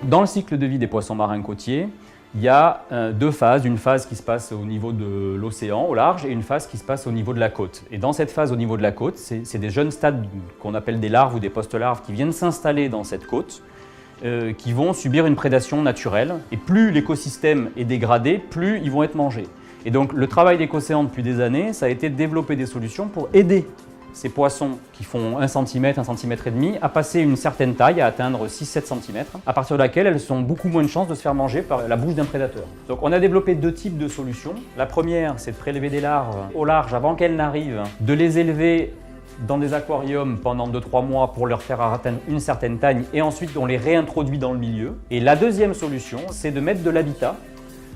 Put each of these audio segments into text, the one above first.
Dans le cycle de vie des poissons marins côtiers, il y a deux phases, une phase qui se passe au niveau de l'océan, au large, et une phase qui se passe au niveau de la côte. Et dans cette phase au niveau de la côte, c'est des jeunes stades qu'on appelle des larves ou des post-larves qui viennent s'installer dans cette côte, qui vont subir une prédation naturelle. Et plus l'écosystème est dégradé, plus ils vont être mangés. Et donc le travail d'Écocéan depuis des années, ça a été de développer des solutions pour aider ces poissons qui font 1 cm, 1,5 cm à passer une certaine taille, à atteindre 6-7 cm, à partir de laquelle elles ont beaucoup moins de chances de se faire manger par la bouche d'un prédateur. Donc on a développé deux types de solutions. La première, c'est de prélever des larves au large avant qu'elles n'arrivent, de les élever dans des aquariums pendant 2-3 mois pour leur faire atteindre une certaine taille et ensuite on les réintroduit dans le milieu. Et la deuxième solution, c'est de mettre de l'habitat.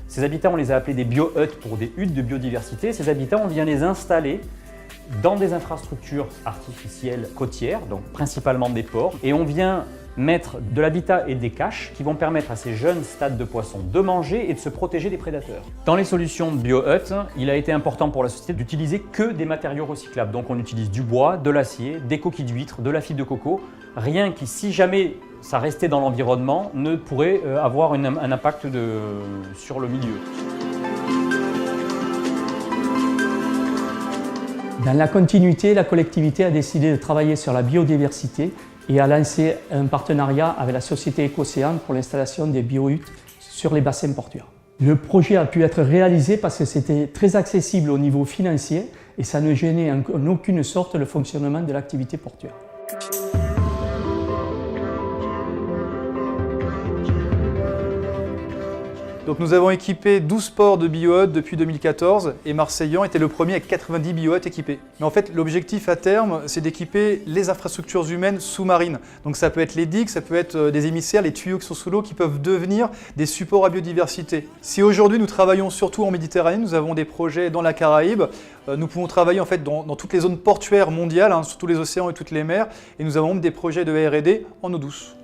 Ces habitats, on les a appelés des bio-huttes pour des huttes de biodiversité. Ces habitats, on vient les installer dans des infrastructures artificielles côtières, donc principalement des ports, et on vient mettre de l'habitat et des caches qui vont permettre à ces jeunes stades de poissons de manger et de se protéger des prédateurs. Dans les solutions bio-huttes, il a été important pour la société d'utiliser que des matériaux recyclables. Donc on utilise du bois, de l'acier, des coquilles d'huîtres, de la fibre de coco, rien qui, si jamais ça restait dans l'environnement, ne pourrait avoir un impact sur le milieu. Dans la continuité, la collectivité a décidé de travailler sur la biodiversité et a lancé un partenariat avec la société Écocéan pour l'installation des bio-huttes sur les bassins portuaires. Le projet a pu être réalisé parce que c'était très accessible au niveau financier et ça ne gênait en aucune sorte le fonctionnement de l'activité portuaire. Donc nous avons équipé 12 ports de bio-huttes depuis 2014 et Marseillan était le premier avec 90 bio-huttes équipées. Mais en fait, l'objectif à terme, c'est d'équiper les infrastructures humaines sous-marines. Donc ça peut être les digues, ça peut être des émissaires, les tuyaux qui sont sous l'eau qui peuvent devenir des supports à biodiversité. Si aujourd'hui nous travaillons surtout en Méditerranée, nous avons des projets dans la Caraïbe, nous pouvons travailler en fait dans toutes les zones portuaires mondiales, sur tous les océans et toutes les mers, et nous avons même des projets de R&D en eau douce.